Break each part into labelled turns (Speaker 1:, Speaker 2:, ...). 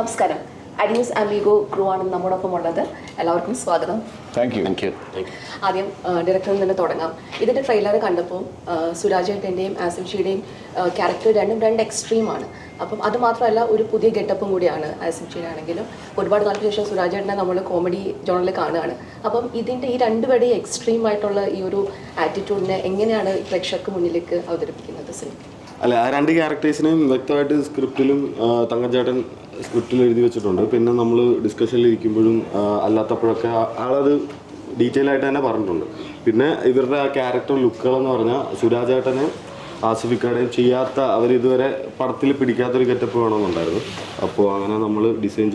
Speaker 1: നമസ്കാരം. Adduce Amigo crew ആണ് നമ്മോടൊപ്പം ഉള്ളത്. എല്ലാവർക്കും സ്വാഗതം.
Speaker 2: Thank you.
Speaker 1: ആദ്യം ഡയറക്ടറിൽ നിന്ന് തുടങ്ങാം. ഇതിൻ്റെ ട്രെയിലർ കണ്ടപ്പോൾ സുരാജ് ഏട്ടൻ്റെയും ആസിഫ് ജിയുടെയും ക്യാരക്ടർ രണ്ട് എക്സ്ട്രീമാണ്. അപ്പം അത് മാത്രമല്ല, ഒരു പുതിയ ഗെറ്റപ്പും കൂടിയാണ് ആസിഫ് ജിയുടെ ആണെങ്കിലും. ഒരുപാട് കാലത്തിന് ശേഷം സുരാജ് ഏട്ടനെ നമ്മൾ കോമഡി ജോണറിൽ കാണുകയാണ്. അപ്പം ഇതിൻ്റെ ഈ രണ്ടുപേരുടെയും എക്സ്ട്രീം ആയിട്ടുള്ള ഈ ഒരു ആറ്റിറ്റ്യൂഡിനെ എങ്ങനെയാണ് പ്രേക്ഷകർക്ക് മുന്നിലേക്ക് അവതരിപ്പിക്കുന്നത് സിനിമ?
Speaker 3: അല്ല, ആ രണ്ട് ക്യാരക്ടേഴ്സിനെയും വ്യക്തമായിട്ട് സ്ക്രിപ്റ്റിലും തങ്കച്ചേട്ടൻ സ്ക്രിപ്റ്റിൽ എഴുതി വെച്ചിട്ടുണ്ട്. പിന്നെ നമ്മൾ ഡിസ്കഷനിൽ ഇരിക്കുമ്പോഴും അല്ലാത്തപ്പോഴൊക്കെ ആളത് ഡീറ്റെയിൽ ആയിട്ട് തന്നെ പറഞ്ഞിട്ടുണ്ട്. പിന്നെ ഇവരുടെ ആ ക്യാരക്ടർ ലുക്കുകളെന്ന് പറഞ്ഞാൽ സുരാജേട്ടനെ ആസിഫിക്കയുടെയും ചെയ്യാത്ത, അവരിതുവരെ പടത്തിൽ പിടിക്കാത്തൊരു ഗെറ്റപ്പ് വേണമെന്നുണ്ടായിരുന്നു. അപ്പോൾ അങ്ങനെ നമ്മൾ ഡിസൈൻ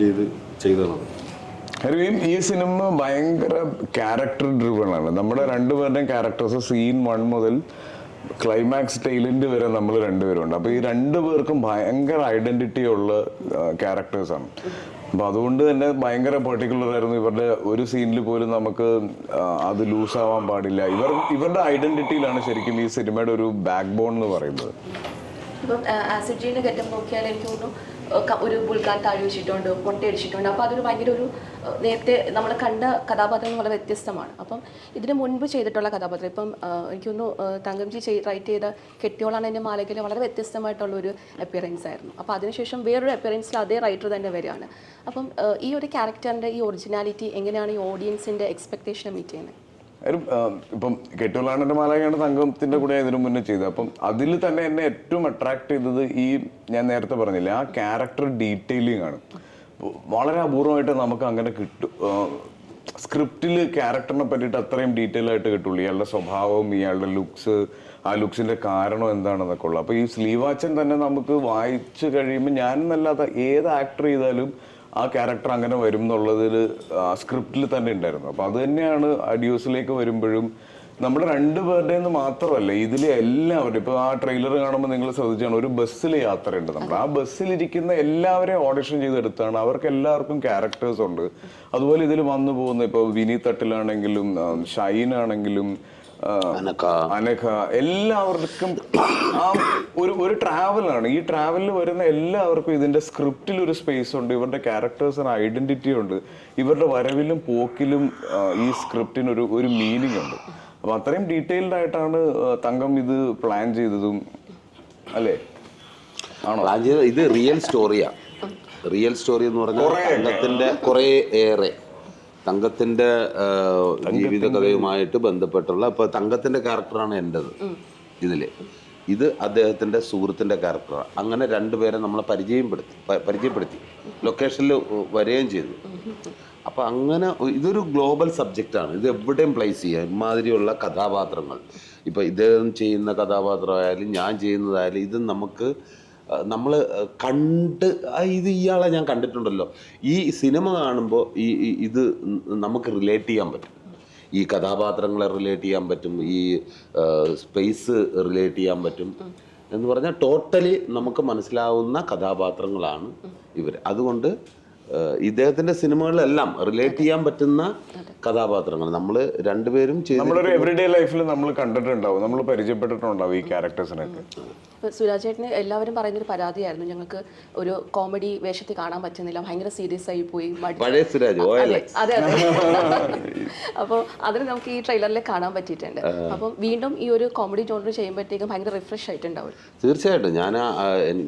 Speaker 3: ചെയ്തതാണ്.
Speaker 2: ഈ സിനിമ ഭയങ്കര ക്യാരക്ടർ ഡ്രിവൺ ആണ്. നമ്മുടെ രണ്ടുപേരുടെയും ക്യാരക്ടേഴ്സ് സീൻ 1 മുതൽ ക്ലൈമാക്സ് ടൈലിൻ്റെ വരെ നമ്മൾ രണ്ടുപേരുണ്ട്. അപ്പോൾ ഈ രണ്ടുപേർക്കും ഭയങ്കര ഐഡന്റിറ്റി ഉള്ള ക്യാരക്ടേഴ്സാണ്. അപ്പോൾ അതുകൊണ്ട് തന്നെ ഭയങ്കര പെർട്ടിക്കുലർ ആയിരുന്നു. ഇവരുടെ ഒരു സീനിൽ പോലും നമുക്ക് അത് ലൂസ് ആവാൻ പാടില്ല. ഇവരുടെ ഐഡന്റിറ്റിയിലാണ് ശരിക്കും ഈ സിനിമയുടെ ഒരു ബാക്ക് ബോൺ എന്ന് പറയുന്നത്.
Speaker 1: ഇപ്പം ആസിഫ് ജിയുടെ ഗെറ്റപ്പ് നോക്കിയാൽ എനിക്ക് തോന്നുന്നു ഒരു ബുൾഗാൻ താഴെ വെച്ചിട്ടുണ്ട്, പൊട്ടയടിച്ചിട്ടുണ്ട്. അപ്പോൾ അതൊരു ഭയങ്കര ഒരു നേരത്തെ നമ്മൾ കണ്ട കഥാപാത്രങ്ങൾ വളരെ വ്യത്യസ്തമാണ്. അപ്പം ഇതിന് മുൻപ് ചെയ്തിട്ടുള്ള കഥാപാത്രം ഇപ്പം എനിക്ക് തോന്നുന്നു തങ്കംജി റൈറ്റ് ചെയ്ത കെട്ടിയോളാണ് എൻ്റെ മാലയ്ക്കൽ വളരെ വ്യത്യസ്തമായിട്ടുള്ളൊരു അപ്പിയറൻസ് ആയിരുന്നു. അപ്പോൾ അതിനുശേഷം വേറൊരു അപ്പിയറൻസിൽ അതേ റൈറ്റർ തന്നെ വരികയാണ്. അപ്പം ഈ ഒരു ക്യാരക്ടറിൻ്റെ ഈ ഒറിജിനാലിറ്റി എങ്ങനെയാണ് ഈ ഓഡിയൻസിൻ്റെ എക്സ്പെക്ടേഷനെ മീറ്റ് ചെയ്യുന്നത്?
Speaker 2: ഇപ്പം കെട്ടുള്ളാണെൻ്റെ മാലയാണ് തങ്കത്തിൻ്റെ കൂടെ ഇതിനു മുന്നേ ചെയ്തത്. അപ്പം അതിൽ തന്നെ എന്നെ ഏറ്റവും അട്രാക്ട് ചെയ്തത് ഈ ഞാൻ നേരത്തെ പറഞ്ഞില്ലേ, ആ ക്യാരക്ടർ ഡീറ്റെയിലിംഗ് ആണ്. വളരെ അപൂർവമായിട്ട് നമുക്ക് അങ്ങനെ കിട്ടും. സ്ക്രിപ്റ്റിൽ ക്യാരക്ടറിനെ പറ്റിയിട്ട് അത്രയും ഡീറ്റെയിൽ ആയിട്ട് കിട്ടുള്ളൂ. ഇയാളുടെ സ്വഭാവം, ഇയാളുടെ ലുക്സ്, ആ ലുക്സിൻ്റെ കാരണം എന്താണെന്നൊക്കെ ഉള്ളു. അപ്പോൾ ഈ സ്ലീവാച്ചൻ തന്നെ നമുക്ക് വായിച്ചു കഴിയുമ്പോൾ ഞാനെന്നല്ലാത്ത ഏത് ആക്ടർ ചെയ്താലും ആ ക്യാരക്ടർ അങ്ങനെ വരും എന്നുള്ളതിൽ സ്ക്രിപ്റ്റിൽ തന്നെ ഉണ്ടായിരുന്നു. അപ്പോൾ അത് തന്നെയാണ് അഡിയോസിലേക്ക് വരുമ്പോഴും നമ്മുടെ രണ്ടുപേരുടേന്ന് മാത്രമല്ല, ഇതിൽ എല്ലാവരും ഇപ്പോൾ ആ ട്രെയിലർ കാണുമ്പോൾ നിങ്ങൾ ശ്രദ്ധിച്ചാണ്, ഒരു ബസ്സിൽ യാത്രയുണ്ട്. നമ്മൾ ആ ബസ്സിലിരിക്കുന്ന എല്ലാവരെയും ഓഡിഷൻ ചെയ്തെടുത്താണ്. അവർക്ക് എല്ലാവർക്കും ക്യാരക്ടേഴ്സ് ഉണ്ട്. അതുപോലെ ഇതിൽ വന്നു പോകുന്ന ഇപ്പോൾ വിനീത് തട്ടിലാണെങ്കിലും ഷൈനാണെങ്കിലും അനഘ, എല്ലാവർക്കും ആ ഒരു ട്രാവലാണ്. ഈ ട്രാവലിൽ വരുന്ന എല്ലാവർക്കും ഇതിന്റെ സ്ക്രിപ്റ്റിൽ ഒരു സ്പേസ് ഉണ്ട്. ഇവരുടെ ക്യാരക്ടേഴ്സിന് ഐഡന്റിറ്റി ഉണ്ട്. ഇവരുടെ വരവിലും പോക്കിലും ഈ സ്ക്രിപ്റ്റിന് ഒരു മീനിങ് ഉണ്ട്. അപ്പൊ അത്രയും ഡീറ്റെയിൽഡ് ആയിട്ടാണ് തങ്കം ഇത് പ്ലാൻ ചെയ്തതും, അല്ലേ? ആണോ?
Speaker 4: ഇത് റിയൽ സ്റ്റോറിയാ. റിയൽ സ്റ്റോറി എന്ന് പറഞ്ഞാൽ തങ്കത്തിന്റെ കുറേ ഏറെ തങ്കത്തിന്റെ ജീവിതകഥയുമായിട്ട് ബന്ധപ്പെട്ടുള്ള, ഇപ്പൊ തങ്കത്തിന്റെ ക്യാരക്ടറാണ് എൻ്റെത് ഇതില്. ഇത് അദ്ദേഹത്തിന്റെ സുഹൃത്തിന്റെ ക്യാരക്ടറാണ്. അങ്ങനെ രണ്ടുപേരെ നമ്മളെ പരിചയപ്പെടുത്തി ലൊക്കേഷനിൽ വരികയും ചെയ്തു. അപ്പൊ അങ്ങനെ ഇതൊരു ഗ്ലോബൽ സബ്ജക്റ്റാണ്. ഇത് എവിടെയും പ്ലേസ് ചെയ്യാം. ഇമാതിരിയുള്ള കഥാപാത്രങ്ങൾ, ഇപ്പൊ ഇദ്ദേഹം ചെയ്യുന്ന കഥാപാത്രമായാലും ഞാൻ ചെയ്യുന്നതായാലും, ഇത് നമ്മൾ കണ്ട് ഇത് ഇയാളെ ഞാൻ കണ്ടിട്ടുണ്ടല്ലോ. ഈ സിനിമ കാണുമ്പോൾ ഇത് നമുക്ക് റിലേറ്റ് ചെയ്യാൻ പറ്റും. ഈ കഥാപാത്രങ്ങളെ റിലേറ്റ് ചെയ്യാൻ പറ്റും, ഈ സ്പേസ് റിലേറ്റ് ചെയ്യാൻ പറ്റും എന്ന് പറഞ്ഞാൽ ടോട്ടലി നമുക്ക് മനസ്സിലാവുന്ന കഥാപാത്രങ്ങളാണ് ഇവർ. അതുകൊണ്ട് ഇദ്ദേഹത്തിന്റെ സിനിമകളിലെല്ലാം റിലേറ്റ് ചെയ്യാൻ പറ്റുന്ന കഥാപാത്രങ്ങൾ നമ്മൾ രണ്ടുപേരും
Speaker 2: നമ്മുടെ എവറിഡേ ലൈഫിൽ നമ്മൾ കണ്ടിട്ടുണ്ടാവും, നമ്മൾ പരിചയപ്പെട്ടിട്ടുണ്ടാവും ഈ ക്യാരക്ടേഴ്സിനൊക്കെ.
Speaker 1: സുരാജ് ചേട്ടന് എല്ലാവരും പറയുന്നൊരു പരാതിയായിരുന്നു, ഞങ്ങൾക്ക് ഒരു കോമഡി വേഷത്തിൽ കാണാൻ പറ്റുന്നില്ല, ഭയങ്കര സീരിയസ് ആയി പോയി. അതെ. അപ്പോൾ അതിന് നമുക്ക് ഈ ട്രെയിലറിൽ കാണാൻ പറ്റിയിട്ടുണ്ട്. അപ്പം വീണ്ടും ഈ ഒരു കോമഡി ജോണർ ചെയ്യുമ്പോഴത്തേക്കും ഭയങ്കര റിഫ്രഷ് ആയിട്ടുണ്ടാവും.
Speaker 4: തീർച്ചയായിട്ടും.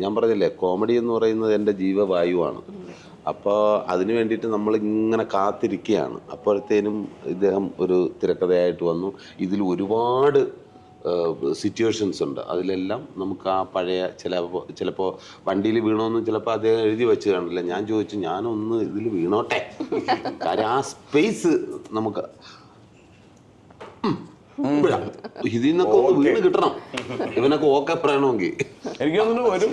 Speaker 4: ഞാൻ പറഞ്ഞില്ലേ, കോമഡി എന്ന് പറയുന്നത് എൻ്റെ ജീവവായുവാണ്. അപ്പോൾ അതിനു വേണ്ടിയിട്ട് നമ്മൾ ഇങ്ങനെ കാത്തിരിക്കുകയാണ്. അപ്പോഴത്തേനും ഇദ്ദേഹം ഒരു തിരക്കഥയായിട്ട് വന്നു. ഇതിൽ ഒരുപാട് സിറ്റുവേഷൻസ് ഉണ്ട്. അതിലെല്ലാം നമുക്ക് ആ പഴയ ചിലപ്പോൾ വണ്ടിയിൽ വീണോന്നും ചിലപ്പോൾ അദ്ദേഹം എഴുതി വെച്ച് കാണില്ല. ഞാൻ ചോദിച്ചു, ഞാനൊന്ന് ഇതിൽ വീണോട്ടെ, കാര്യം ആ സ്പേസ് നമുക്ക് ഇതിൽ നിന്നൊക്കെ വീണ് കിട്ടണം, ഇവനൊക്കെ ഓക്കെ പറയണമെങ്കിൽ.
Speaker 2: എനിക്ക് തോന്നുന്നു ഒരു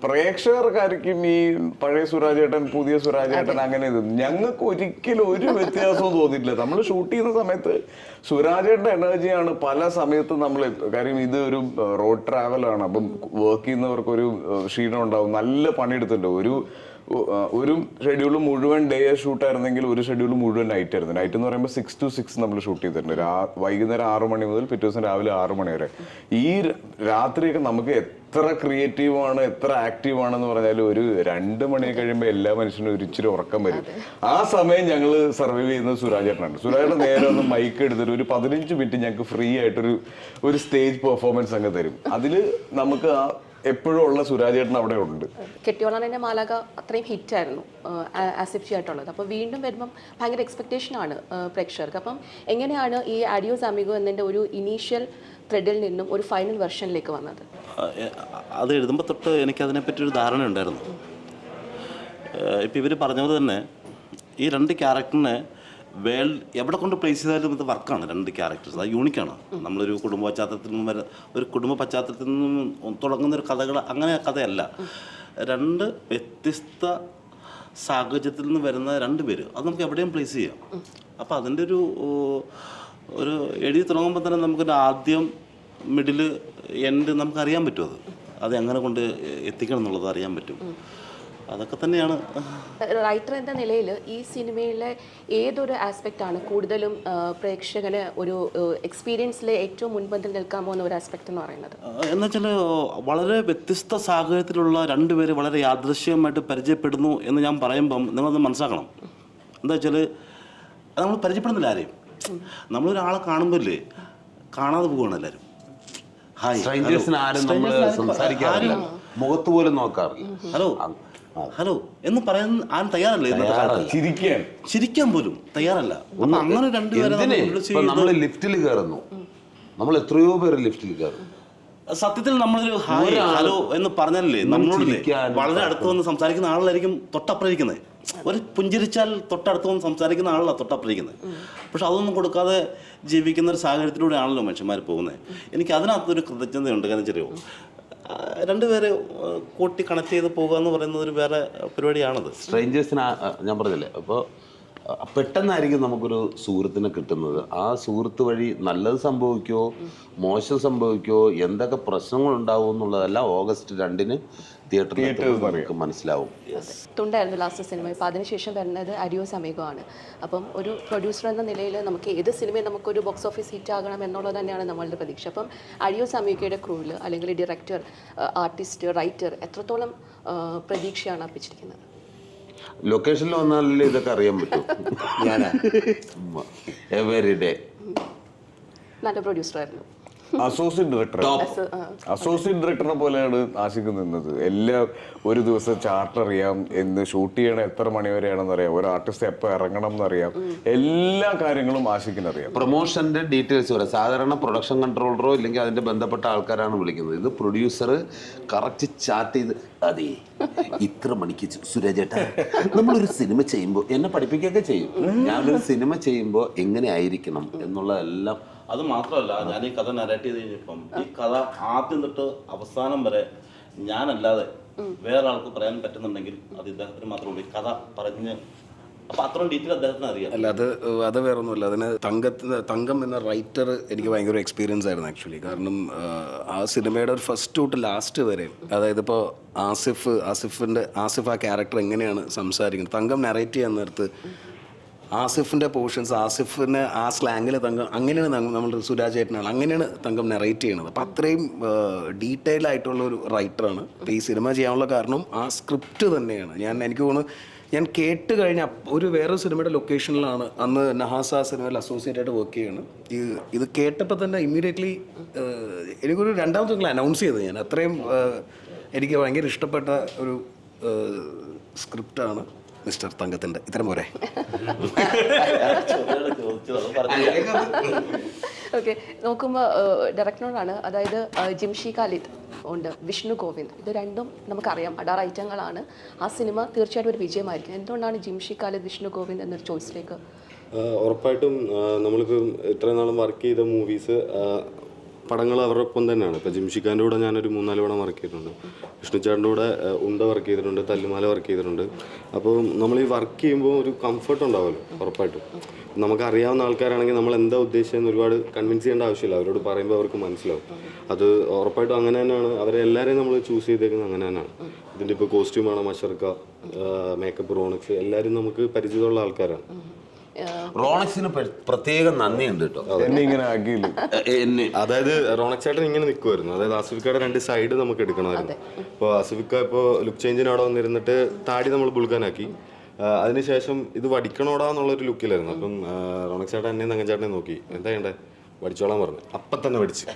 Speaker 2: പ്രേക്ഷകർക്കായിരിക്കും ഈ പഴയ സുരാജേട്ടൻ, പുതിയ സുരാജേട്ടൻ അങ്ങനെ ഇത്. ഞങ്ങൾക്ക് ഒരിക്കലും ഒരു വ്യത്യാസവും തോന്നിയിട്ടില്ല. നമ്മൾ ഷൂട്ട് ചെയ്യുന്ന സമയത്ത് സുരാജേട്ടൻ്റെ എനർജിയാണ് പല സമയത്തും നമ്മൾ. കാര്യം ഇത് ഒരു റോഡ് ട്രാവലാണ്. അപ്പം വർക്ക് ചെയ്യുന്നവർക്കൊരു ക്ഷീണം ഉണ്ടാവും. നല്ല പണിയെടുത്തിട്ടുണ്ട്. ഒരു ഷെഡ്യൂൾ മുഴുവൻ ഡേ ഷൂട്ടായിരുന്നെങ്കിൽ ഒരു ഷെഡ്യൂൾ മുഴുവൻ നൈറ്റ് ആയിരുന്നു. നൈറ്റ് എന്ന് പറയുമ്പോൾ 6 to 6 നമ്മൾ ഷൂട്ട് ചെയ്തിട്ടുണ്ട്. വൈകുന്നേരം 6 മണി മുതൽ പിറ്റേ ദിവസം രാവിലെ 6 മണി വരെ. ഈ രാത്രിയൊക്കെ നമുക്ക് എത്ര ക്രിയേറ്റീവാണ്, എത്ര ആക്റ്റീവാണെന്ന് പറഞ്ഞാൽ ഒരു 2 മണി കഴിയുമ്പോൾ എല്ലാ മനുഷ്യനും ഒരു ഇച്ചിരി ഉറക്കം വരും. ആ സമയം ഞങ്ങൾ സർവൈവ് ചെയ്യുന്നത് സുരാജേട്ടനാണ്. സുരാജേട്ടൻ നേരെ ഒന്ന് മൈക്ക് എടുത്തിട്ട് ഒരു 15 മിനിറ്റ് ഞങ്ങൾക്ക് ഫ്രീ ആയിട്ടൊരു സ്റ്റേജ് പെർഫോമൻസ് അങ്ങ് തരും. അതിൽ നമുക്ക് എപ്പോഴും ഉള്ള സുരാജേട്ടൻ അവിടെ ഉണ്ട്.
Speaker 1: കെട്ടിയോളാൻ എൻ്റെ മാലാക അത്രയും ഹിറ്റായിരുന്നു ആസിഫ് ആയിട്ടുള്ളത്. അപ്പോൾ വീണ്ടും വരുമ്പം ഭയങ്കര എക്സ്പെക്റ്റേഷനാണ് പ്രേക്ഷകർക്ക്. അപ്പം എങ്ങനെയാണ് ഈ ആഡിയോസ് അമിഗോ എന്നതിൻ്റെ ഒരു ഇനീഷ്യൽ ത്രെഡിൽ നിന്നും ഒരു ഫൈനൽ വെർഷനിലേക്ക് വന്നത്?
Speaker 5: അത് എഴുതുമ്പോൾ തൊട്ട് എനിക്കതിനെപ്പറ്റി ഒരു ധാരണ ഉണ്ടായിരുന്നു. ഇപ്പം ഇവർ പറഞ്ഞത് തന്നെ ഈ 2 ക്യാരക്ടറിനെ എവിടെ കൊണ്ട് പ്ലേസ് ചെയ്താലും ഇത് വർക്കാണ്. 2 ക്യാരക്ടേഴ്സ് അത് യൂണിക്കാണ്. നമ്മളൊരു കുടുംബ പശ്ചാത്തലത്തിൽ നിന്നും ഒരു കുടുംബ പശ്ചാത്തലത്തിൽ നിന്നും തുടങ്ങുന്ന ഒരു കഥകൾ അങ്ങനെ കഥയല്ല. 2 വ്യത്യസ്ത സാഹചര്യത്തിൽ നിന്ന് വരുന്ന 2 പേര്, അത് നമുക്ക് എവിടെയും പ്ലേസ് ചെയ്യാം. അപ്പോൾ അതിൻ്റെ ഒരു എഴുതി തുടങ്ങുമ്പോൾ തന്നെ നമുക്കൊരു ആദ്യം മിഡിൽ എൻഡ് നമുക്കറിയാൻ പറ്റും. അത് എങ്ങനെ കൊണ്ട് എത്തിക്കണം എന്നുള്ളത് അറിയാൻ പറ്റും. അതൊക്കെ തന്നെയാണ്.
Speaker 1: റൈറ്റർ എന്ന നിലയിൽ ഈ സിനിമയിലെ ഏതൊരു ആസ്പെക്റ്റാണ് കൂടുതലും പ്രേക്ഷകന് ഒരു എക്സ്പീരിയൻസിലെ ഏറ്റവും മുൻപന്തിൽ നിൽക്കാമോ എന്ന ഒരു ആസ്പെക്റ്റ് എന്ന് പറയുന്നത്?
Speaker 5: എന്നുവെച്ചാൽ വളരെ വ്യത്യസ്ത സാഹചര്യത്തിലുള്ള 2 പേര് വളരെ യാദൃശ്യമായിട്ട് പരിചയപ്പെടുന്നു എന്ന് ഞാൻ പറയുമ്പം നിങ്ങളത് മനസ്സിലാക്കണം. എന്താ വെച്ചാൽ അത് നമ്മൾ പരിചയപ്പെടുന്നില്ല ആരെയും. നമ്മളൊരാളെ കാണുമ്പോഴല്ലേ കാണാതെ പോവുകയാണ് എല്ലാവരും.
Speaker 4: സ്ട്രേഞ്ചേഴ്സിന് ആരും നമ്മൾ സംസാരിക്കാറില്ല, മുഖത്ത് പോലും നോക്കാറില്ല.
Speaker 5: ഹലോ എന്ന് പറയാൻ ആരും തയ്യാറല്ല. ചിരിക്കാൻ പോലും തയ്യാറല്ല. അങ്ങനെ 2 പേരെ
Speaker 4: നമ്മൾ ലിഫ്റ്റിൽ കയറുന്നു, നമ്മൾ എത്രയോ പേര് ലിഫ്റ്റിൽ കയറും.
Speaker 5: സത്യത്തിൽ നമ്മളൊരു ഹായ് ഹലോ എന്ന് പറഞ്ഞാലേ നമ്മളോട് വളരെ അടുത്ത് വന്ന് സംസാരിക്കുന്ന ആളായിരിക്കും തൊട്ടപ്പുറയിരിക്കുന്നത്. ഒരു പുഞ്ചിരിച്ചാൽ തൊട്ടടുത്ത് വന്ന് സംസാരിക്കുന്ന ആളല്ല തൊട്ടപ്പുറയിരിക്കുന്നത്. പക്ഷെ അതൊന്നും കൊടുക്കാതെ ജീവിക്കുന്ന ഒരു സാഹചര്യത്തിലൂടെയാണല്ലോ മനുഷ്യന്മാർ പോകുന്നത്. എനിക്ക് അതിനകത്തൊരു കൃതജ്ഞതയുണ്ട്. കാരണം ചെറിയോ 2 പേരെ കൂട്ടി കണക്ട് ചെയ്ത് പോകുക എന്ന് പറയുന്നത് ഒരു വേറെ പരിപാടിയാണത്.
Speaker 4: സ്ട്രേഞ്ചേഴ്സിന് ഞാൻ പറഞ്ഞില്ലേ, അപ്പോൾ പെട്ടെന്നായിരിക്കും നമുക്കൊരു സുഹൃത്തിനെ കിട്ടുന്നത്. ആ സുഹൃത്ത് വഴി നല്ലത് സംഭവിക്കുമോ മോശം സംഭവിക്കുമോ എന്തൊക്കെ പ്രശ്നങ്ങൾ ഉണ്ടാവും എന്നുള്ളതെല്ലാം ഓഗസ്റ്റ് 2-ന് തിയേറ്ററിൽ നമുക്ക് മനസ്സിലാവും.
Speaker 1: തുണ്ടായിരുന്നു ലാസ്റ്റ് സിനിമ. ഇപ്പോൾ അതിനുശേഷം വരുന്നത് ആഡിയോസ് അമിഗോ ആണ്. അപ്പം ഒരു പ്രൊഡ്യൂസർ എന്ന നിലയിൽ നമുക്ക് ഏത് സിനിമയും നമുക്കൊരു ബോക്സ് ഓഫീസ് ഹിറ്റ് ആകണം എന്നുള്ളത് തന്നെയാണ് നമ്മളുടെ പ്രതീക്ഷ. അപ്പം ആഡിയോസ് അമിഗോയുടെ ക്രൂവിൽ അല്ലെങ്കിൽ ഡയറക്ടർ, ആർട്ടിസ്റ്റ്, റൈറ്റർ എത്രത്തോളം പ്രതീക്ഷയാണ് അർപ്പിച്ചിരിക്കുന്നത്?
Speaker 4: ലൊക്കേഷനിൽ വന്നാലല്ലേ ഇതൊക്കെ അറിയാൻ പറ്റും. ഞാൻ എവരി ഡേ
Speaker 1: നല്ല പ്രൊഡ്യൂസറായിരുന്നു.
Speaker 2: അസോസിയേറ്റ് ഡയറക്ടറിനെ പോലെയാണ് ആഷിഖ് നിന്നത്. എല്ലാം ഒരു ദിവസം ചാർട്ട് അറിയാം, എന്ന് ഷൂട്ട് ചെയ്യണം, എത്ര മണി വരെയാണെന്ന് അറിയാം, ഒരു ആർട്ടിസ്റ്റ് എപ്പോൾ ഇറങ്ങണം എന്നറിയാം, എല്ലാ കാര്യങ്ങളും ആഷിഖിന് അറിയാം.
Speaker 4: പ്രൊമോഷന്റെ ഡീറ്റെയിൽസ് വരെ സാധാരണ പ്രൊഡക്ഷൻ കൺട്രോളറോ ഇല്ലെങ്കിൽ അതിന്റെ ബന്ധപ്പെട്ട ആൾക്കാരാണ് വിളിക്കുന്നത്. ഇത് പ്രൊഡ്യൂസർ കറക്റ്റ് ചാർട്ട് ചെയ്ത് അതെ ഇത്ര മണിക്ക് സുരാജേട്ടാ നമ്മളൊരു സിനിമ ചെയ്യുമ്പോൾ എന്നെ പഠിപ്പിക്കുകയൊക്കെ ചെയ്യും. ഞാനൊരു സിനിമ ചെയ്യുമ്പോൾ എങ്ങനെ ആയിരിക്കണം എന്നുള്ളതെല്ലാം.
Speaker 5: അത് മാത്രമല്ല, ഞാൻ ഈ കഥ നരേറ്റ് ചെയ്ത് കഴിഞ്ഞപ്പം ഈ കഥ ആദ്യം തൊട്ട് അവസാനം വരെ ഞാനല്ലാതെ വേറെ ആൾക്ക് പറയാൻ പറ്റുന്നുണ്ടെങ്കിൽ അത് ഇദ്ദേഹത്തിന് മാത്രമേ കഥ പറഞ്ഞ്. അപ്പം അത്രയും ഡീറ്റെയിൽ അദ്ദേഹത്തിന് അറിയാം.
Speaker 6: അല്ല, അത് വേറെ ഒന്നുമില്ല. അതിന് തങ്കം എന്ന റൈറ്റർ എനിക്ക് ഭയങ്കര എക്സ്പീരിയൻസ് ആയിരുന്നു ആക്ച്വലി. കാരണം ആ സിനിമയുടെ ഒരു ഫസ്റ്റ് തൊട്ട് ലാസ്റ്റ് വരെ, അതായത് ഇപ്പോൾ ആസിഫ് ആ ക്യാരക്ടർ എങ്ങനെയാണ് സംസാരിക്കുന്നത്, തങ്കം നറേറ്റ് ചെയ്യാൻ നേരത്ത് ആസിഫിൻ്റെ പോർഷൻസ്, ആസിഫിന് ആ സ്ലാങ്ങിൽ തങ്കം അങ്ങനെയാണ് നമ്മൾ സുരാജേട്ടനാണ് അങ്ങനെയാണ് തങ്കം നറേറ്റ് ചെയ്യണത്. അപ്പം അത്രയും ഡീറ്റെയിൽ ആയിട്ടുള്ള ഒരു റൈറ്ററാണ്. അപ്പോൾ ഈ സിനിമ ചെയ്യാനുള്ള കാരണം ആ സ്ക്രിപ്റ്റ് തന്നെയാണ്. എനിക്ക് തോന്നുന്നു ഞാൻ കേട്ട് കഴിഞ്ഞ ഒരു വേറെ സിനിമയുടെ ലൊക്കേഷനിലാണ് അന്ന് നഹാസ സിനിമയിൽ അസോസിയേറ്റ് ആയിട്ട് വർക്ക് ചെയ്യണം. ഇത് കേട്ടപ്പോൾ തന്നെ ഇമ്മീഡിയറ്റ്ലി എനിക്കൊരു രണ്ടാമത്തെ അനൗൺസ് ചെയ്തത് ഞാൻ. അത്രയും എനിക്ക് ഭയങ്കര ഇഷ്ടപ്പെട്ട ഒരു സ്ക്രിപ്റ്റാണ് മിസ്റ്റർ തങ്കത്തിൻ്റെ. ഇത്തരം പോരെ?
Speaker 1: ഓക്കെ, നോക്കുമ്പോൾ ഡയറക്ടറിനോടാണ്, അതായത് ജിംഷി ഖാലിദ് ഉണ്ട്, വിഷ്ണു ഗോവിന്ദ്, ഇത് രണ്ടും നമുക്കറിയാം അഡാർ ഐറ്റങ്ങളാണ്. ആ സിനിമ തീർച്ചയായിട്ടും ഒരു വിജയമായിരിക്കും. എന്തുകൊണ്ടാണ് ജിംഷി ഖാലിദ്, വിഷ്ണു ഗോവിന്ദ് എന്നൊരു ചോയ്സിലേക്ക്?
Speaker 3: ഉറപ്പായിട്ടും നമ്മളിപ്പം ഇത്രയും നാളും വർക്ക് ചെയ്ത മൂവീസ് പടങ്ങൾ അവരുടെ ഒപ്പം തന്നെയാണ്. ഇപ്പോൾ ജിംഷിഖാൻ്റെ കൂടെ ഞാനൊരു 3-4 പടം വർക്ക് ചെയ്തിട്ടുണ്ട്. വിഷ്ണുചാടിൻ്റെ കൂടെ ഉണ്ട വർക്ക് ചെയ്തിട്ടുണ്ട്, തല്ലുമാല വർക്ക് ചെയ്തിട്ടുണ്ട്. അപ്പോൾ നമ്മൾ ഈ വർക്ക് ചെയ്യുമ്പോൾ ഒരു കംഫർട്ട് ഉണ്ടാവുമല്ലോ ഉറപ്പായിട്ടും. നമുക്കറിയാവുന്ന ആൾക്കാരാണെങ്കിൽ നമ്മൾ എന്താ ഉദ്ദേശിച്ചതെന്ന് ഒരുപാട് കൺവിൻസ് ചെയ്യേണ്ട ആവശ്യമില്ല. അവരോട് പറയുമ്പോൾ അവർക്ക് മനസ്സിലാവും. അത് ഉറപ്പായിട്ടും അങ്ങനെ തന്നെയാണ്. അവരെ എല്ലാവരെയും നമ്മൾ ചൂസ് ചെയ്തേക്കുന്നത് അങ്ങനെ തന്നെയാണ്. ഇതിൻ്റെ ഇപ്പോൾ കോസ്റ്റ്യൂമാണ് മഷർക്ക, മേക്കപ്പ് റോണക്സ്, എല്ലാവരും നമുക്ക് പരിചയമുള്ള ആൾക്കാരാണ്.
Speaker 4: റോണക്സിന് പ്രത്യേകം നന്ദിയുണ്ട് കേട്ടോ,
Speaker 2: എന്നെ ഇങ്ങനെ ആക്കിയില്ല.
Speaker 4: എന്നെ
Speaker 3: അതായത് റോണക് ചേട്ടൻ ഇങ്ങനെ നിൽക്കുമായിരുന്നു. അതായത് ആസിഫിക്കയുടെ 2 സൈഡ് നമുക്ക് എടുക്കണമായിരുന്നു. ഇപ്പോൾ ആസിഫിക്ക ഇപ്പോൾ ലുക്ക് ചേഞ്ചിന് അവിടെ വന്നിരുന്നിട്ട് താടി നമ്മൾ ബുൾഗാനാക്കി. അതിനുശേഷം ഇത് വടിക്കണോടാ എന്നുള്ളൊരു ലുക്കിലായിരുന്നു. അപ്പം റോണക് ചേട്ടൻ എന്നെ തങ്കച്ചേട്ടനെ നോക്കി, എന്താ ചെയ്യണ്ടേ, വടിച്ചോളാൻ പറഞ്ഞു. അപ്പം തന്നെ വടിച്ച്.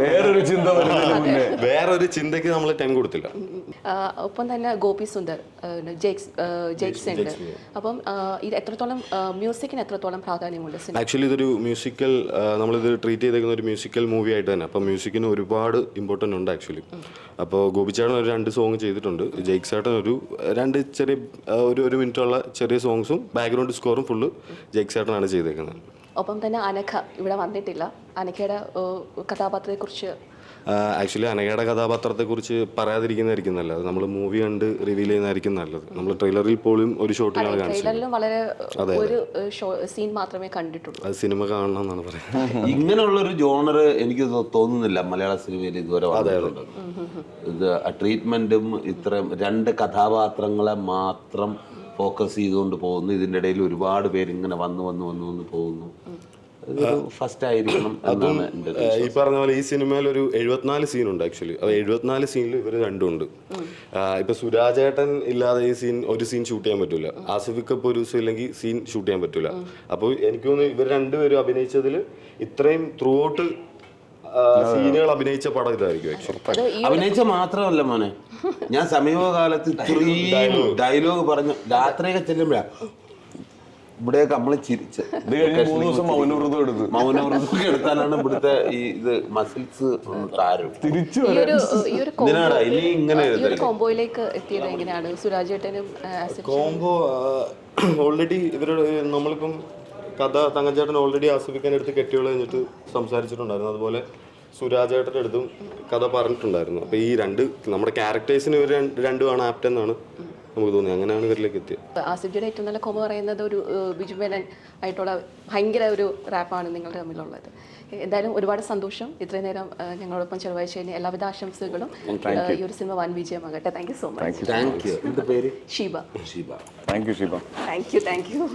Speaker 2: വേറൊരു ചിന്ത വരുന്നതിന് മുന്നേ
Speaker 3: വേറൊരു ചിന്തയ്ക്ക് നമ്മൾ ടൈം കൊടുത്തില്ല.
Speaker 1: ഒപ്പം തന്നെ ഗോപി സുന്ദർ, ജെയ്ക്സ് ഉണ്ട്. അപ്പം ഇത് എത്രത്തോളം മ്യൂസിക്കിന് എത്രത്തോളം പ്രാധാന്യമുണ്ട് സിനിമ?
Speaker 3: ആക്ച്വലി ഇതൊരു മ്യൂസിക്കൽ, നമ്മളിത് ട്രീറ്റ് ചെയ്തേക്കുന്ന ഒരു മ്യൂസിക്കൽ മൂവി ആയിട്ട് തന്നെ. അപ്പം മ്യൂസിക്കിന് ഒരുപാട് ഇമ്പോർട്ടൻ്റ് ഉണ്ട് ആക്ച്വലി. അപ്പോൾ ഗോപിച്ചേട്ടൻ ഒരു 2 സോങ് ചെയ്തിട്ടുണ്ട്. ജെയ്ക്സ് ചേട്ടൻ ഒരു 2 ചെറിയ ഒരു മിനിറ്റുള്ള ചെറിയ സോങ്സും ബാക്ക്ഗ്രൗണ്ട് സ്കോറും ഫുള്ള് ജെയ്ക്സ് ചേട്ടനാണ് ചെയ്തേക്കുന്നത്.
Speaker 1: ഒപ്പം തന്നെ അനഘ ഇവിടെ വന്നിട്ടില്ല. അനഘയുടെ കഥാപാത്രത്തെക്കുറിച്ച്
Speaker 3: ആക്ച്വലി അനഘയുടെ കഥാപാത്രത്തെക്കുറിച്ച് പറയാതിരിക്കുന്നതായിരിക്കും നല്ലത്. നമ്മൾ മൂവി കണ്ട് റിവീൽ ചെയ്യുന്നതായിരിക്കും നല്ലത്. നമ്മൾ ട്രെയിലറിൽ പോലും ഒരു ഷോട്ടിലാണ് കാണിച്ചത്.
Speaker 1: ട്രെയിലറിലും വളരെ ഒരു സീൻ മാത്രമേ കണ്ടിട്ടുള്ളൂ.
Speaker 3: അത് സിനിമ കാണണം എന്നാണ് പറയുന്നത്.
Speaker 4: ഇങ്ങനെയുള്ളൊരു ജോണർ എനിക്ക് തോന്നുന്നില്ല മലയാള സിനിമയിൽ ഇതുവരെ വന്നിട്ടുണ്ട്. ഇത് ട്രീറ്റ്മെന്റും ഇത്രയും 2 കഥാപാത്രങ്ങളെ മാത്രം ഫോക്കസ് ചെയ്തുകൊണ്ട് പോകുന്നു. ഇതിൻ്റെ ഇടയിൽ ഒരുപാട് പേര് ഇങ്ങനെ വന്ന് പോകുന്നു. ഫസ്റ്റ് ആയിരിക്കണം എന്നാണ് എൻ്റെ.
Speaker 3: ഈ പറഞ്ഞ പോലെ ഈ സിനിമയിൽ ഒരു 74 സീനുണ്ട് ആക്ച്വലി. അപ്പോൾ 74 സീനിൽ ഇവർ 2 ഉണ്ട്. ഇപ്പൊ സുരാജേട്ടൻ ഇല്ലാതെ ഈ ഒരു സീൻ ഷൂട്ട് ചെയ്യാൻ പറ്റൂല. ആസിഫിക്ക് ഇപ്പോൾ ഒരു ദിവസം ഇല്ലെങ്കിൽ സീൻ ഷൂട്ട് ചെയ്യാൻ പറ്റൂല. അപ്പോൾ എനിക്ക് തോന്നുന്നു ഇവർ 2 പേരും അഭിനയിച്ചതിൽ ഇത്രയും ത്രൂ ഔട്ട് സീനുകൾ അഭിനയിച്ച പടം ഇതായിരിക്കും ആക്ച്വലി.
Speaker 4: അഭിനയിച്ച മാത്രമല്ല മോനെ, ഞാൻ സമീപകാലത്ത് ഇത്രയും ഡയലോഗ് പറഞ്ഞു രാത്രിയൊക്കെ ചെല്ലുമ്പോഴാ ഇവിടെയൊക്കെ നമ്മള് ചിരിച്ച്.
Speaker 2: ഇത് കഴിഞ്ഞ് 3 ദിവസം മൗനവ്രതം
Speaker 4: എടുത്താലാണ് ഇവിടുത്തെ ഇത് മസിൽസ് താരം
Speaker 2: തിരിച്ചു
Speaker 4: ഇനി ഇങ്ങനെ
Speaker 1: കോംബോയിലേക്ക് എത്തിയത് എങ്ങനെയാണ് സുരാജേട്ടനും
Speaker 3: കോംബോ? ഓൾറെഡി ഇവരോട് നമ്മളിപ്പം കഥ തങ്കച്ചേട്ടൻ ഓൾറെഡി ആസ്വദിക്കാൻ എടുത്ത് കെട്ടിയോള് കഴിഞ്ഞിട്ട് സംസാരിച്ചിട്ടുണ്ടായിരുന്നു. അതുപോലെ സുരാജേട്ടൻ്റെ അടുത്തും കഥ പറഞ്ഞിട്ടുണ്ടായിരുന്നു. അപ്പോൾ ഈ 2 നമ്മുടെ ക്യാരക്ടേഴ്സിന് ഇവർ 2 ആപ്റ്റ് എന്നാണ് നമുക്ക് തോന്നി. അങ്ങനെയാണ് ഇവരിലേക്ക് എത്തിയത്.
Speaker 1: ആസിഫിയുടെ ഏറ്റവും നല്ല കോംബോ പറയുന്നത് ഒരു ബിജുമേനൻ ആയിട്ടുള്ള ഭയങ്കര ഒരു റാപ്പാണ് നിങ്ങളുടെ തമ്മിലുള്ളത്. എന്തായാലും ഒരുപാട് സന്തോഷം ഇത്രയും നേരം ഞങ്ങളോടൊപ്പം ചെലവഴിച്ചതിന്. എല്ലാവിധ ആശംസകളും. ഈ ഒരു സിനിമ 1 വിജയമാകട്ടെ. Thank you so much.
Speaker 4: Thank you.
Speaker 1: Sheeba.
Speaker 2: Thank you Sheeba.
Speaker 1: Thank U.